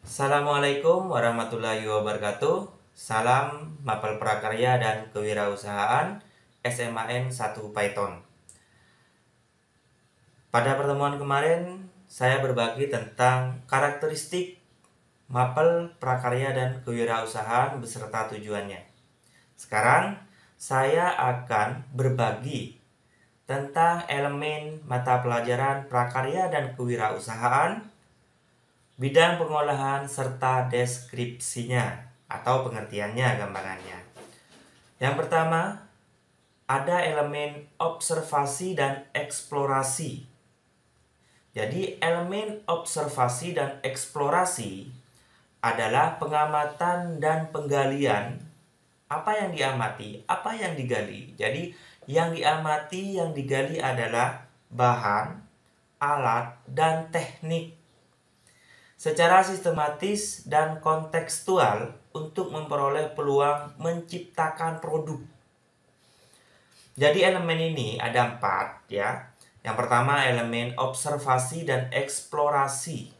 Assalamualaikum warahmatullahi wabarakatuh. Salam Mapel Prakarya dan Kewirausahaan SMAN 1 Python. Pada pertemuan kemarin, saya berbagi tentang karakteristik Mapel Prakarya dan Kewirausahaan beserta tujuannya. Sekarang, saya akan berbagi tentang elemen mata pelajaran prakarya dan kewirausahaan, bidang pengolahan serta deskripsinya atau pengertiannya gambarannya. Yang pertama, ada elemen observasi dan eksplorasi. Jadi elemen observasi dan eksplorasi adalah pengamatan dan penggalian. Apa yang diamati, apa yang digali. Jadi yang diamati, yang digali adalah bahan, alat, dan teknik secara sistematis dan kontekstual untuk memperoleh peluang menciptakan produk. Jadi elemen ini ada 4 ya. Yang pertama elemen observasi dan eksplorasi.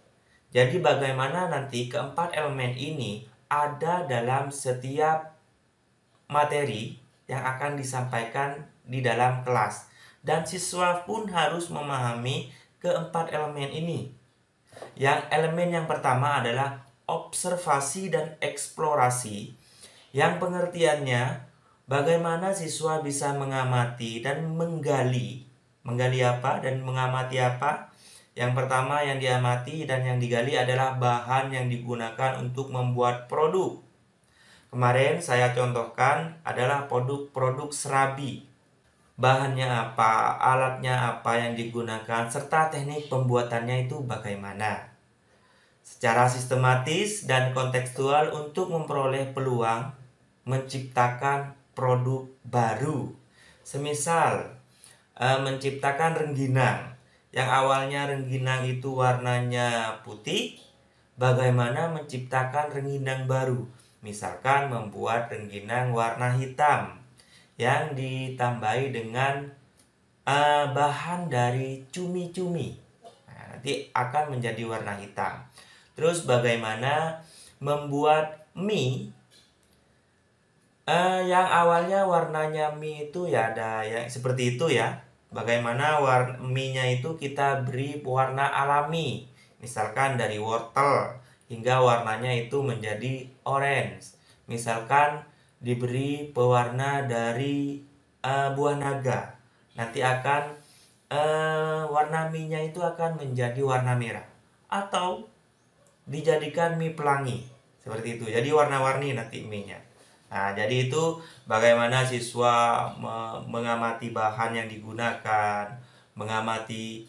Jadi bagaimana nanti keempat elemen ini ada dalam setiap materi yang akan disampaikan di dalam kelas. Dan siswa pun harus memahami keempat elemen ini. Yang elemen yang pertama adalah observasi dan eksplorasi, yang pengertiannya bagaimana siswa bisa mengamati dan menggali. Menggali apa dan mengamati apa? Yang pertama yang diamati dan yang digali adalah bahan yang digunakan untuk membuat produk. Kemarin saya contohkan adalah produk serabi. Bahannya apa, alatnya apa yang digunakan, serta teknik pembuatannya itu bagaimana. Secara sistematis dan kontekstual untuk memperoleh peluang menciptakan produk baru. Semisal menciptakan rengginang. Yang awalnya rengginang itu warnanya putih, bagaimana menciptakan rengginang baru. Misalkan membuat rengginang warna hitam yang ditambahi dengan bahan dari cumi-cumi. Nah, nanti akan menjadi warna hitam. Terus bagaimana membuat mie yang awalnya warnanya mie itu ya ada yang seperti itu ya. Bagaimana mie-nya itu kita beri warna alami. Misalkan dari wortel hingga warnanya itu menjadi orange. Misalkan diberi pewarna dari buah naga. Nanti akan warna mie-nya itu akan menjadi warna merah. Atau dijadikan mie pelangi. Seperti itu. Jadi warna-warni nanti mie-nya. Nah, jadi itu bagaimana siswa mengamati bahan yang digunakan, mengamati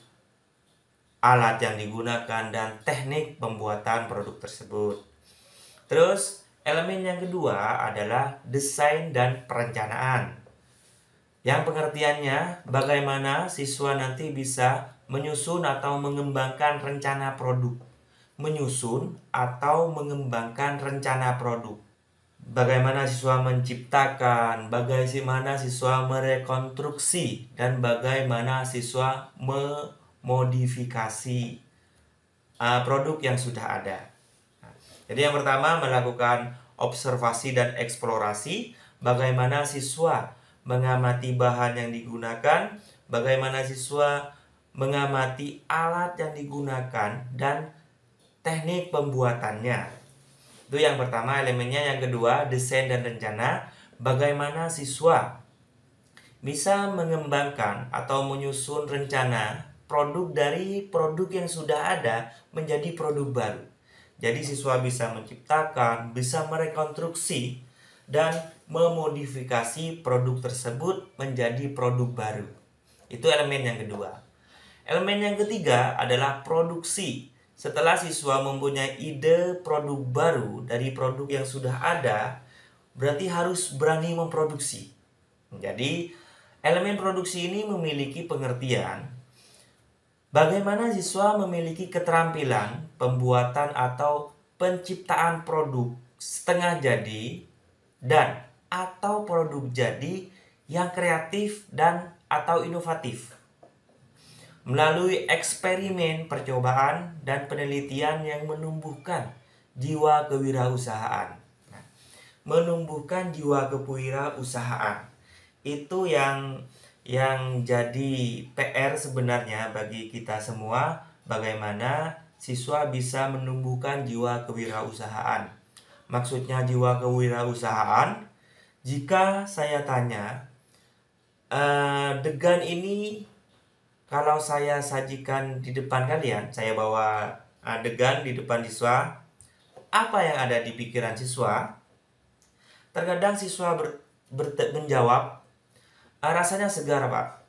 alat yang digunakan, dan teknik pembuatan produk tersebut. Terus, elemen yang kedua adalah desain dan perencanaan. Yang pengertiannya, bagaimana siswa nanti bisa menyusun atau mengembangkan rencana produk. Menyusun atau mengembangkan rencana produk. Bagaimana siswa menciptakan, bagaimana siswa merekonstruksi, dan bagaimana siswa memodifikasi produk yang sudah ada. Jadi yang pertama melakukan observasi dan eksplorasi, bagaimana siswa mengamati bahan yang digunakan, bagaimana siswa mengamati alat yang digunakan, dan teknik pembuatannya. Itu yang pertama elemennya. Yang kedua, desain dan rencana. Bagaimana siswa bisa mengembangkan atau menyusun rencana produk dari produk yang sudah ada menjadi produk baru. Jadi siswa bisa menciptakan, bisa merekonstruksi, dan memodifikasi produk tersebut menjadi produk baru. Itu elemen yang kedua. Elemen yang ketiga adalah produksi. Setelah siswa mempunyai ide produk baru dari produk yang sudah ada, berarti harus berani memproduksi. Jadi, elemen produksi ini memiliki pengertian bagaimana siswa memiliki keterampilan pembuatan atau penciptaan produk setengah jadi dan atau produk jadi yang kreatif dan atau inovatif. Melalui eksperimen, percobaan, dan penelitian yang menumbuhkan jiwa kewirausahaan. Nah, menumbuhkan jiwa kewirausahaan itu yang jadi PR sebenarnya bagi kita semua, bagaimana siswa bisa menumbuhkan jiwa kewirausahaan. Maksudnya jiwa kewirausahaan, jika saya tanya, degan ini kalau saya sajikan di depan kalian, saya bawa degan di depan siswa, apa yang ada di pikiran siswa? Terkadang siswa menjawab, rasanya segar, Pak.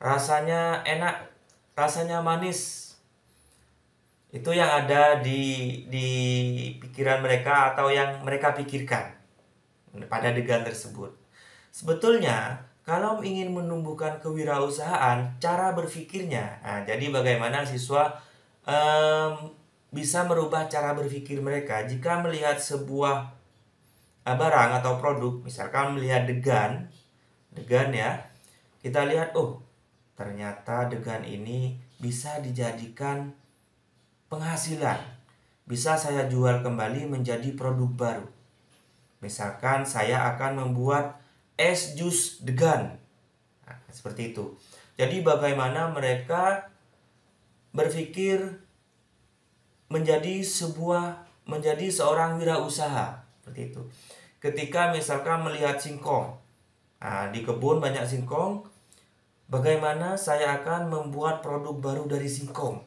Rasanya enak, rasanya manis. Itu yang ada di pikiran mereka atau yang mereka pikirkan pada degan tersebut. Sebetulnya, kalau ingin menumbuhkan kewirausahaan, cara berpikirnya. Nah, jadi bagaimana siswa bisa merubah cara berpikir mereka jika melihat sebuah barang atau produk, misalkan melihat degan ya, kita lihat, oh ternyata degan ini bisa dijadikan penghasilan, bisa saya jual kembali menjadi produk baru. Misalkan saya akan membuat es jus degan, nah, seperti itu. Jadi bagaimana mereka berpikir menjadi seorang wirausaha, seperti itu. Ketika misalkan melihat singkong, nah, di kebun banyak singkong, bagaimana saya akan membuat produk baru dari singkong.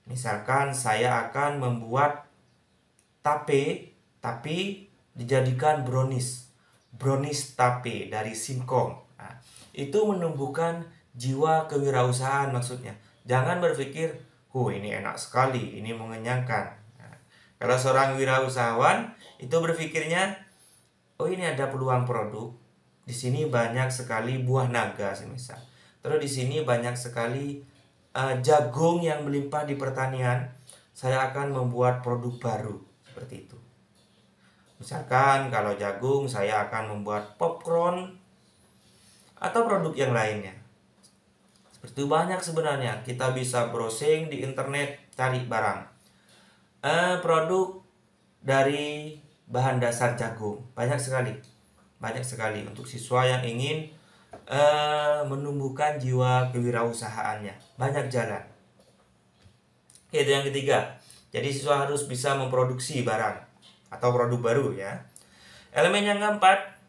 Misalkan saya akan membuat tape, tapi dijadikan brownies tape dari singkong. Nah, itu menumbuhkan jiwa kewirausahaan maksudnya. Jangan berpikir, ini enak sekali, ini mengenyangkan. Nah, kalau seorang wirausahawan itu berpikirnya, ini ada peluang produk. Di sini banyak sekali buah naga semisal. Terus di sini banyak sekali jagung yang melimpah di pertanian. Saya akan membuat produk baru seperti itu. Misalkan kalau jagung, saya akan membuat popcorn atau produk yang lainnya. Seperti itu banyak sebenarnya. Kita bisa browsing di internet, cari barang. Produk dari bahan dasar jagung. Banyak sekali untuk siswa yang ingin menumbuhkan jiwa kewirausahaannya. Banyak jalan. Itu yang ketiga. Jadi siswa harus bisa memproduksi barang atau produk baru ya. Elemen yang keempat,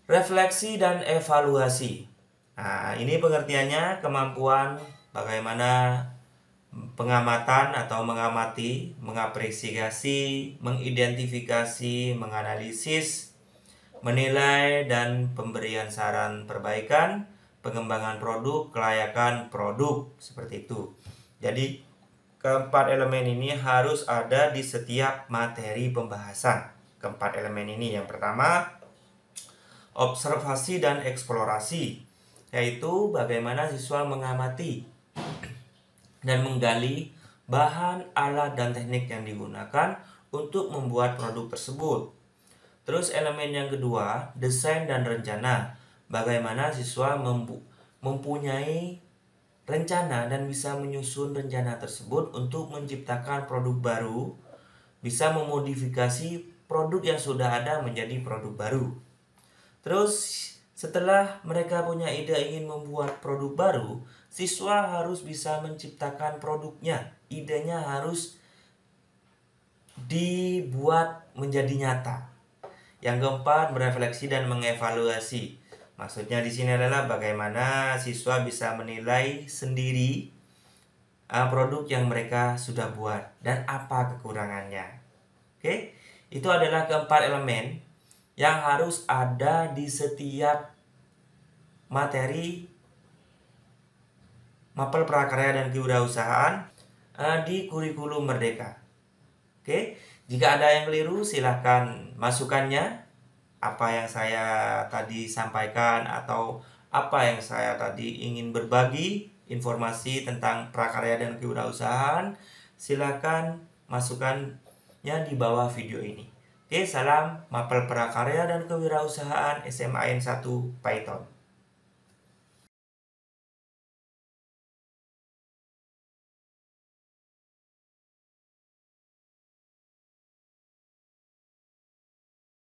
refleksi dan evaluasi. Nah, ini pengertiannya kemampuan bagaimana pengamatan atau mengamati, mengapresiasi, mengidentifikasi, menganalisis, menilai dan pemberian saran perbaikan, pengembangan produk, kelayakan produk, seperti itu. Jadi keempat elemen ini harus ada di setiap materi pembahasan. Keempat elemen ini, yang pertama observasi dan eksplorasi, yaitu bagaimana siswa mengamati dan menggali bahan, alat, dan teknik yang digunakan untuk membuat produk tersebut. Terus elemen yang kedua, desain dan rencana. Bagaimana siswa mempunyai rencana dan bisa menyusun rencana tersebut untuk menciptakan produk baru, bisa memodifikasi produk yang sudah ada menjadi produk baru. Terus setelah mereka punya ide ingin membuat produk baru, siswa harus bisa menciptakan produknya. Idenya harus dibuat menjadi nyata. Yang keempat, merefleksi dan mengevaluasi. Maksudnya di sini adalah bagaimana siswa bisa menilai sendiri produk yang mereka sudah buat dan apa kekurangannya. Oke, itu adalah keempat elemen yang harus ada di setiap materi mapel prakarya dan kewirausahaan di kurikulum Merdeka. Oke, jika ada yang keliru silahkan masukannya, apa yang saya tadi sampaikan atau apa yang saya tadi ingin berbagi informasi tentang prakarya dan kewirausahaan, silakan masukannya di bawah video ini. Oke, salam mapel prakarya dan kewirausahaan SMA N1 Python.